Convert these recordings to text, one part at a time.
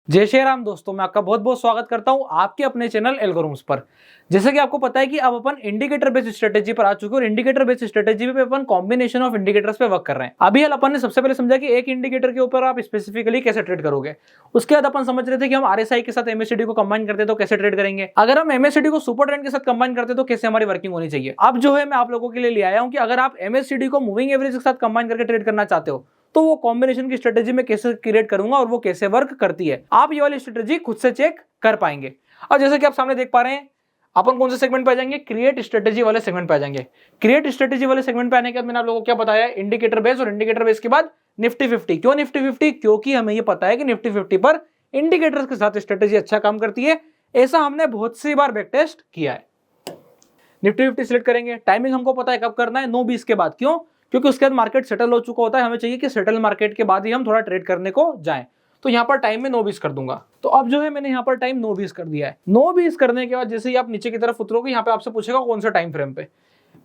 जय श्री राम दोस्तों, मैं आपका बहुत बहुत स्वागत करता हूं आपके अपने चैनल एल्गोरिथम्स पर। जैसे कि आपको पता है कि अब अपन इंडिकेटर बेस्ड स्ट्रेटेजी पर आ चुके हैं और इंडिकेटर बेस्ड स्ट्रेटेजी पे अपन कॉम्बिनेशन ऑफ इंडिकेटर्स पे वर्क कर रहे हैं। अभी अपन ने सबसे पहले समझा कि एक इंडिकेटर के ऊपर आप स्पेसिफिकली कैसे ट्रेड करोगे। उसके बाद अपन समझ रहे थे कि हम आरएसआई के साथ एमएससीडी को कंबाइन करते तो कैसे ट्रेड करेंगे। अगर हम एमएससीडी को सुपर ट्रेंड के साथ कंबाइन करते तो कैसे हमारी वर्किंग होनी चाहिए। अब जो है मैं आप लोगों के लिए ले आया हूं कि अगर आप एमएससीडी को मूविंग एवरेज के साथ कंबाइन करके ट्रेड करना चाहते हो तो वो कॉम्बिनेशन की स्ट्रेटेजी में कैसे क्रिएट करूंगा और वो कैसे वर्क करती है। आप ये वाली स्ट्रेटेजी खुद से चेक कर पाएंगे। और जैसे कि आप सामने देख पा रहे हैं, अपन कौन से सेगमेंट पे आ जाएंगे, क्रिएट स्ट्रेटेजी वाले सेगमेंट पे आ जाएंगे। क्रिएट स्ट्रेटेजी वाले सेगमेंट पे आने के बाद मैंने आप लोगों को क्या बताया, इंडिकेटर बेस और इंडिकेटर बेस के बाद निफ्टी 50। क्यों निफ्टी 50? क्योंकि हमें ये पता है कि निफ्टी 50 पर इंडिकेटर्स के साथ स्ट्रेटेजी अच्छा काम करती है। ऐसा हमने बहुत सी बार बैक टेस्ट किया है। निफ्टी 50 सिलेक्ट करेंगे, टाइमिंग हमको पता है कब करना है, 9:20 के बाद। क्यों? क्योंकि उसके बाद मार्केट सेटल हो चुका होता है। हमें चाहिए कि सेटल मार्केट के बाद ही हम थोड़ा ट्रेड करने को जाएं। तो यहाँ पर टाइम में 9:20 कर दूंगा। तो अब जो है मैंने यहाँ पर टाइम 9:20 कर दिया है। 9:20 करने के बाद जैसे ही आप नीचे की तरफ उतरोगे, यहाँ पे आपसे पूछेगा कौन सा टाइम फ्रेम पे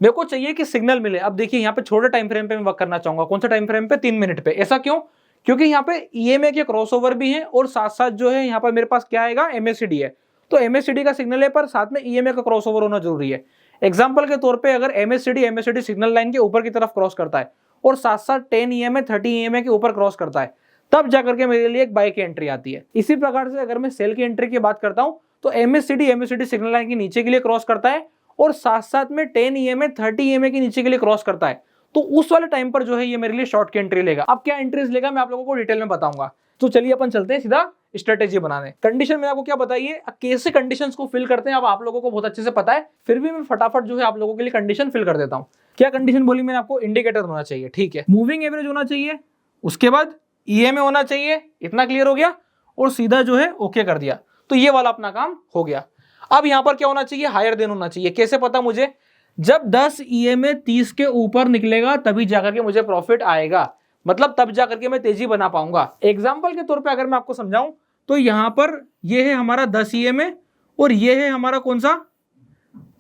मेरे को चाहिए कि सिग्नल मिले। अब देखिए यहाँ पे छोटे टाइम फ्रेम पे मैं वर्क करना चाहूंगा। कौन सा टाइम फ्रेम पे? 3 मिनट पे। ऐसा क्यों? क्योंकि यहाँ पे ईएमए के क्रॉसओवर भी है और साथ साथ जो है यहाँ पर मेरे पास क्या आएगा, एमएससीडी है। तो एमएससीडी का सिग्नल है पर साथ में ईएमए का क्रॉसओवर होना जरूरी है। एग्जाम्पल के तौर पर अगर एमएससीडी सिग्नल लाइन के ऊपर की तरफ क्रॉस करता है और साथ साथ 10 ईएमए 30 ईएमए के ऊपर क्रॉस करता है, तब जाकर के मेरे लिए एक बाय की एंट्री आती है। इसी प्रकार से अगर मैं सेल की एंट्री की बात करता हूं तो एमएससीडी सिग्नल लाइन के नीचे के लिए क्रॉस करता है और साथ साथ में 10 ईएमए 30 ईएमए के नीचे के लिए क्रॉस करता है। तो उस वाले टाइम पर जो है ये मेरे लिए शॉर्ट की एंट्री लेगा। अब क्या एंट्रीज लेगा मैं आप लोगों को डिटेल में बताऊंगा। तो चलिए अपन चलते हैं सीधा स्ट्रेटेजी बनाने। कंडीशन मैंने आपको क्या बताई है, कैसे कंडीशंस को फिल करते हैं अब आप लोगों को बहुत अच्छे से पता है, फिर भी मैं फटाफट जो है आप लोगों के लिए कंडीशन फिल कर देता हूं। क्या कंडीशन बोली मैंने आपको? इंडिकेटर होना चाहिए, ठीक है, मूविंग एवरेज होना चाहिए, उसके बाद ईएमए होना चाहिए। इतना क्लियर हो गया और सीधा जो है ओके कर दिया। तो ये वाला अपना काम हो गया। अब यहां पर क्या होना चाहिए, हायर देन होना चाहिए। कैसे पता मुझे? जब 10 ईएमए 30 के ऊपर निकलेगा तभी जाकर के मुझे प्रॉफिट आएगा, मतलब तब जाकर के मैं तेजी बना पाऊंगा। एग्जाम्पल के तौर पे अगर मैं आपको समझाऊं तो यहां पर ये है हमारा 10 ईएमए और ये है हमारा कौन सा,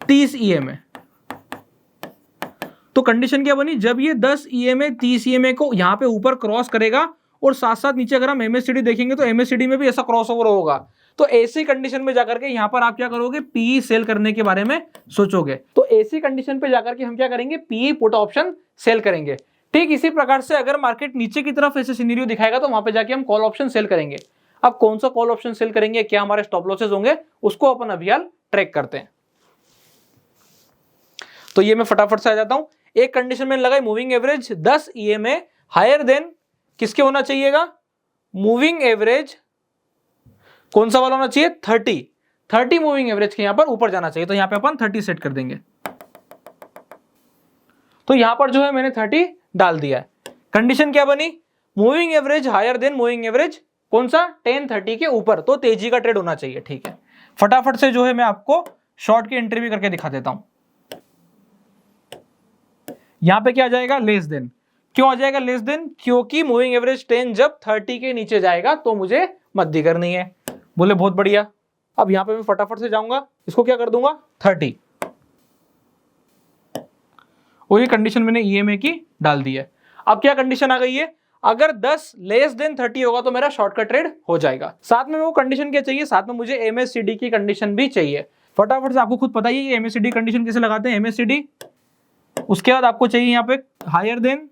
30 ईएमए। तो कंडीशन क्या बनी, जब ये 10 ईएमए 30 ईएमए को यहां पे ऊपर क्रॉस करेगा और साथ साथ नीचे अगर हम एमएससीडी देखेंगे तो एमएससीडी में भी ऐसा क्रॉसओवर होगा। तो ऐसी कंडीशन में जाकर के यहां पर आप क्या करोगे, पीई सेल करने के बारे में सोचोगे। तो ऐसी कंडीशन पे जाकर के हम क्या करेंगे, पीई पुट ऑप्शन सेल करेंगे। ठीक इसी प्रकार से अगर मार्केट नीचे की तरफ ऐसे सिनेरियो दिखाएगा तो वहां पे जाके हम कॉल ऑप्शन सेल करेंगे। अब कौन सा कॉल ऑप्शन सेल करेंगे, क्या हमारे स्टॉप लॉसेस होंगे, उसको अपन अभी हाल ट्रैक करते हैं। तो ये मैं फटाफट से आ जाता हूं। एक कंडीशन में लगाई, moving average 10 EMA higher than किसके होना चाहिएगा, मूविंग एवरेज कौन सा वाला होना चाहिए, 30 मूविंग एवरेज के यहां पर ऊपर जाना चाहिए। तो यहां पे अपन 30 सेट कर देंगे। तो यहां पर जो है मैंने 30 डाल दिया है। कंडीशन क्या बनी, moving average higher than moving average कौन सा, 10-30 के ऊपर। तो तेजी का ट्रेड होना चाहिए, ठीक है। फटाफट से जो है मैं आपको शॉर्ट की एंट्री भी करके दिखा देता हूं। यहां पे क्या आ जाएगा, लेस देन। क्यों आ जाएगा लेस देन? क्योंकि मूविंग एवरेज 10 जब 30 के नीचे जाएगा तो मुझे मद्दी करनी है। बोले बहुत बढ़िया। अब यहां पे मैं फटाफट से जाऊंगा, इसको क्या कर दूंगा, 30। और ये कंडीशन मैंने ईएमए की डाल दी है। अब क्या कंडीशन आ गई है, अगर 10 लेस देन 30 होगा तो मेरा शॉर्टकट ट्रेड हो जाएगा। साथ में वो कंडीशन क्या चाहिए, साथ में मुझे एमएससीडी की कंडीशन भी चाहिए। फटाफट से आपको खुद पता ही है एमएससीडी कंडीशन कैसे लगाते हैं, एमएससीडी, उसके बाद आपको चाहिए यहाँ पे हायर देन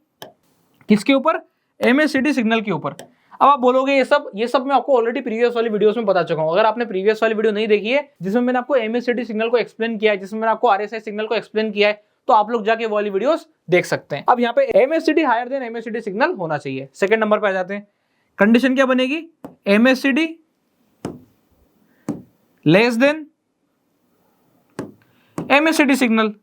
किसके ऊपर, एमएससीडी सिग्नल के ऊपर। अब आप बोलोगे ये सब मैं आपको ऑलरेडी प्रीवियस वाली वीडियोस में बता चुका हूं। अगर आपने प्रीवियस वाली वीडियो नहीं देखी है जिसमें मैंने आपको एमएससीडी सिग्नल को एक्सप्लेन किया है, जिसमें मैंने आपको आरएसआई सिग्नल को एक्सप्लेन किया है, तो आप लोग जाके वो वाली वीडियोस देख सकते हैं। अब यहाँ पे MSCD higher than MSCD signal होना चाहिए। सेकंड नंबर पे आ जाते हैं। कंडीशन क्या बनेगी, MSCD less than MSCD signal.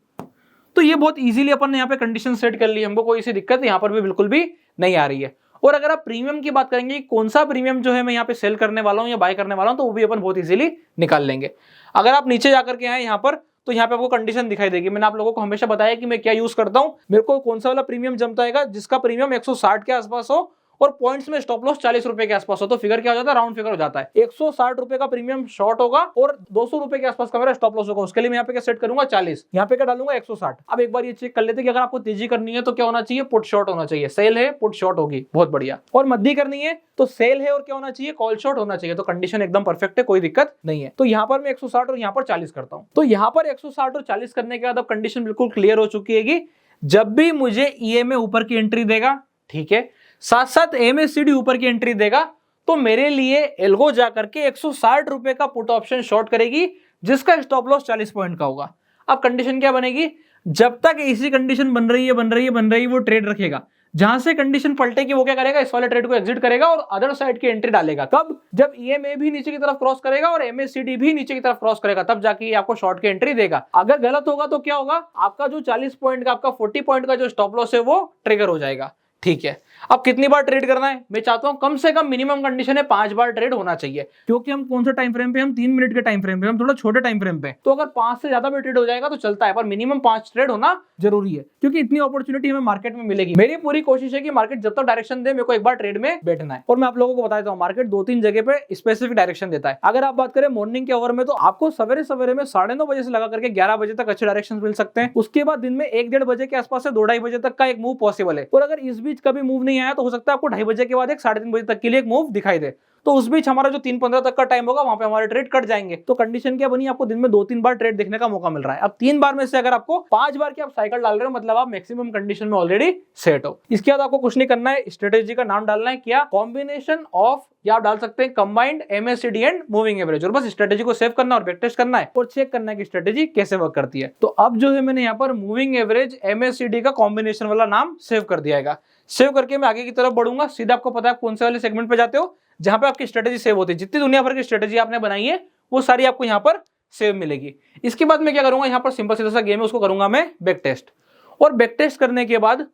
तो ये बहुत इजीली अपन ने यहाँ पे कंडीशन सेट कर ली, हमको कोई सी दिक्कत यहाँ पर भी बिल्कुल भी नहीं आ रही है। और अगर आप प्रीमियम की बात करेंगे, कौन सा प्रीमियम जो है मैं यहाँ पे सेल करने वाला हूँ या बाय करने वाला हूँ, तो वो भी अपन बहुत इजीली निकाल लेंगे। अगर आप नीचे जाकर के आए यहाँ पर तो यहाँ पे आपको कंडीशन दिखाई देगी। मैंने आप लोगों को हमेशा बताया कि मैं क्या यूज करता हूँ, मेरे को कौन सा वाला प्रीमियम जमता है जिसका प्रीमियम 160 के आसपास हो और पॉइंट्स में स्टॉप लॉस 40 रुपए के आसपास हो, तो फिगर क्या हो जाता है, राउंड फिगर हो जाता है। 160 रुपए का प्रीमियम शॉर्ट होगा और 200 रुपए के आसपास का मेरा स्टॉप लॉस होगा। उसके लिए मैं यहाँ पे क्या सेट करूंगा, 40, यहाँ पे क्या डालूंगा 160। अब एक बार ये चेक कर लेते कि अगर आपको तेजी करनी है तो क्या होना चाहिए, पुट शॉर्ट होना चाहिए। सेल है, पुट शॉर्ट होगी, बहुत बढ़िया। और मध्य करनी है तो सेल है और क्या होना चाहिए, कॉल शॉर्ट होना चाहिए। तो कंडीशन एकदम परफेक्ट है, कोई दिक्कत नहीं है। तो यहाँ पर मैं 160 और यहाँ पर 40 करता हूँ। तो यहाँ पर 160 और 40 करने के बाद अब कंडीशन बिल्कुल क्लियर हो चुकी है। जब भी मुझे ईएमए ऊपर की एंट्री देगा, ठीक है, साथ साथ एमएसीडी ऊपर की एंट्री देगा, तो मेरे लिए एल्गो जाकर के 160 रुपए का पुट ऑप्शन शॉर्ट करेगी, जिसका स्टॉप लॉस 40 पॉइंट का होगा। अब कंडीशन क्या बनेगी, जब तक इसी कंडीशन बन रही है वो ट्रेड रखेगा। जहां से कंडीशन पलटेगी वो क्या करेगा, इस वाले ट्रेड को एग्जिट करेगा और अदर साइड की एंट्री डालेगा। कब, जब ईएमए भी नीचे की तरफ क्रॉस करेगा और एमएसीडी भी नीचे की तरफ क्रॉस करेगा, तब जाके आपको शॉर्ट की एंट्री देगा। अगर गलत होगा तो क्या होगा, आपका जो 40 पॉइंट का, आपका 40 पॉइंट का जो स्टॉप लॉस है वो ट्रिगर हो जाएगा। ठीक है, अब कितनी बार ट्रेड करना है, मैं चाहता हूं कम से कम मिनिमम कंडीशन है 5 बार ट्रेड होना चाहिए। क्योंकि हम कौन सा टाइम फ्रेम पे, हम 3 मिनट के टाइम फ्रेम पे, हम थोड़ा छोटे टाइम फ्रेम पे, तो अगर 5 से ज्यादा भी ट्रेड हो जाएगा तो चलता है, पर मिनिमम 5 ट्रेड होना जरूरी है, क्योंकि इतनी अपॉर्चुनिटी हमें मार्केट में मिलेगी। मेरी पूरी कोशिश है कि मार्केट जब तक डायरेक्शन दे, मेरे को एक बार ट्रेड में बैठना है। और मैं आप लोगों को बता देता हूं, मार्केट 2-3 जगह पे स्पेसिफिक डायरेक्शन देता है। अगर आप बात करें मॉर्निंग के ओवर में, तो आपको सवेरे सवेरे में 9:30 बजे से लगा करके 11 बजे तक अच्छे डायरेक्शन मिल सकते हैं। उसके बाद दिन में 1-1:30 बजे के आसपास से 2-2:30 बजे तक का एक मूव पॉसिबल है। और अगर इस बीच कभी मूव नहीं आया तो हो सकता है आपको 2:30 बजे के बाद एक 3:30 बजे तक के लिए एक मूव दिखाई दे, तो उस बीच हमारा जो 3:15 तक का टाइम होगा वहां पे हमारे ट्रेड कट जाएंगे। तो कंडीशन क्या बनी, आपको दिन में 2-3 बार ट्रेड देखने का मौका मिल रहा है। अब 3 बार में से अगर आपको 5 बार की आप साइकिल डाल रहे हो, मतलब आप मैक्सिमम कंडीशन में ऑलरेडी सेट हो। इसके बाद आपको कुछ नहीं करना है, स्ट्रेटेजी का नाम डालना है, क्या, कॉम्बिनेशन ऑफ, या आप डाल सकते हैं combined MACD and moving average, और बस स्ट्रेटेजी को सेव करना और बैक टेस्ट करना है और चेक करना है कि स्ट्रेटेजी कैसे वर्क करती है। तो अब जो है मैंने यहाँ पर मूविंग एवरेज एमएसीडी का कॉम्बिनेशन वाला नाम सेव कर दिया है। सेव करके मैं आगे की तरफ बढ़ूंगा, सीधा आपको पता है कौन से वाले सेगमेंट पे जाते हो, जहां पे आपकी स्ट्रेटेजी सेव होती है। जितनी दुनिया भर की स्ट्रेटेजी आपने बनाई है वो सारी आपको यहाँ पर सेव मिलेगी। इसके बाद मैं क्या करूंगा, यहाँ पर सिंपल सीधा सा गेम है, उसको करूंगा मैं बैक टेस्ट। और बैक टेस्ट करने के बाद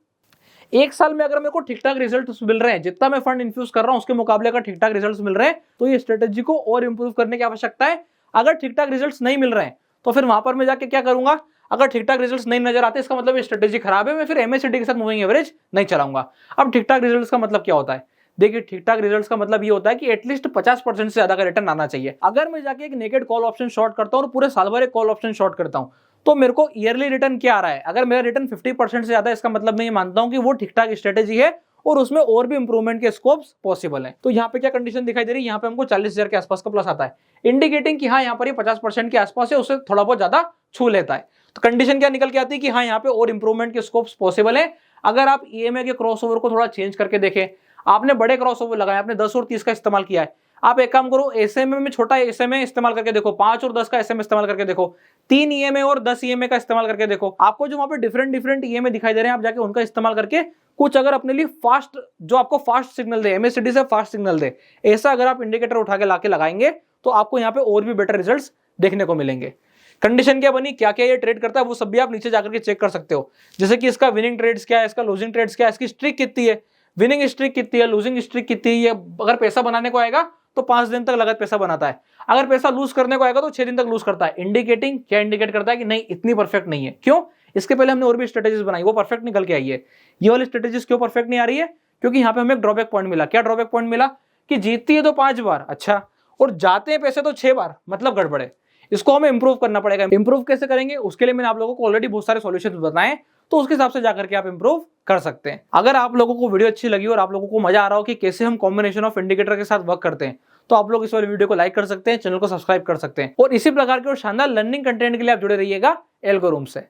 1 साल में अगर मेरे को ठीक ठाक रिजल्ट मिल रहे हैं, जितना मैं फंड इन्फ्यूज कर रहा हूं उसके मुकाबले अगर ठीक ठाक रिजल्ट मिल रहे हैं, तो ये स्ट्रेटेजी को और इंप्रूव करने की आवश्यकता है। अगर ठीक ठाक रिजल्ट नहीं मिल रहे हैं तो फिर वहां पर मैं जाके क्या करूंगा, अगर ठीक ठाक रिजल्ट्स नहीं नजर आते, इसका मतलब ये स्ट्रेटेजी खराब है, मैं फिर एमएसीडी के साथ मूविंग एवरेज नहीं चलाऊंगा। अब ठीक ठाक रिजल्ट्स का मतलब क्या होता है, देखिए ठीक ठाक रिजल्ट्स का मतलब ये होता है कि एटलीस्ट 50% से ज्यादा का रिटर्न आना चाहिए। अगर मैं जाके एक नेकेड कॉल ऑप्शन शॉर्ट करता हूं और पूरे साल भर एक कॉल ऑप्शन शॉर्ट करता हूं, तो मेरे को ईयरली रिटर्न क्या आ रहा है, अगर मेरा रिटर्न 50% से ज्यादा है, इसका मतलब मैं ये मानता हूं कि वो ठीक ठाक स्ट्रेटेजी है और उसमें और भी इंप्रूवमेंट के स्कोप्स पॉसिबल है। तो यहाँ पे क्या कंडीशन दिखाई दे रही है, यहाँ पे हमको 40,000 के आसपास का प्लस आता है, इंडिकेटिंग कि हाँ यहाँ पर ये 50% के आसपास है, उससे थोड़ा बहुत ज्यादा छू लेता है। तो कंडीशन क्या निकल के आती है कि हाँ यहाँ पे और इंप्रूवमेंट के स्कोप्स पॉसिबल है। अगर आप ईएमए के क्रॉसओवर को थोड़ा चेंज करके देखें, आपने बड़े क्रॉसओवर लगाए, आपने 10 और 30 का इस्तेमाल किया है, आप एक काम करो, एसएमए में छोटा एसएमए इस्तेमाल करके देखो, 5 और 10 का एसएमए इस्तेमाल करके देखो, 3 ईएमए और 10 ईएमए का इस्तेमाल करके देखो, आपको जो वहां पे डिफरेंट ईएमए दिखाई दे रहे हैं, आप जाके उनका इस्तेमाल करके कुछ अगर अपने लिए फास्ट, जो आपको फास्ट सिग्नल दे, एमएसीडी से फास्ट सिग्नल दे, ऐसा अगर आप इंडिकेटर उठा के लाके लगाएंगे तो आपको यहाँ पे और भी बेटर रिजल्ट्स देखने को मिलेंगे। कंडीशन क्या बनी, क्या क्या ये ट्रेड करता है, वो सब भी आप नीचे जाकर के चेक कर सकते हो। जैसे कि इसका विनिंग ट्रेड्स क्या है, इसका लूजिंग ट्रेड्स क्या है, इसकी स्ट्रिक कितनी है, विनिंग स्ट्रिक कितनी है, लूजिंग स्ट्रिक कितनी है। अगर पैसा बनाने को आएगा तो 5 दिन तक लगातार पैसा बनाता है, अगर पैसा लूज करने को आएगा तो 6 दिन तक लूज करता है। इंडिकेटिंग क्या इंडिकेट करता है कि नहीं इतनी परफेक्ट नहीं है। क्यों, इसके पहले हमने और भी स्ट्रेटेजीज बनाई, वो परफेक्ट निकल के आई है। ये वाली स्ट्रेटेजीज क्यों परफेक्ट नहीं आ रही है, क्योंकि यहाँ पे हमें एक ड्रॉबैक पॉइंट मिला। क्या ड्रॉबैक पॉइंट मिला कि जीतती है तो 5 बार, अच्छा, और जाते हैं पैसे तो 6 बार, मतलब गड़बड़ है। इसको हमें इंप्रूव करना पड़ेगा। इंप्रूव कैसे करेंगे, उसके लिए मैंने आप लोगों को ऑलरेडी बहुत सारे सॉल्यूशंस बताए, तो उसके हिसाब से जाकर के आप इंप्रूव कर सकते हैं। अगर आप लोगों को वीडियो अच्छी लगी और आप लोगों को मजा आ रहा हो कि कैसे हम कॉम्बिनेशन ऑफ इंडिकेटर के साथ वर्क करते हैं, तो आप लोग इस वाले वीडियो को लाइक कर सकते हैं, चैनल को सब्सक्राइब कर सकते हैं, और इसी प्रकार के और शानदार लर्निंग कंटेंट के लिए आप जुड़े रहिएगा एल्गोरूम से।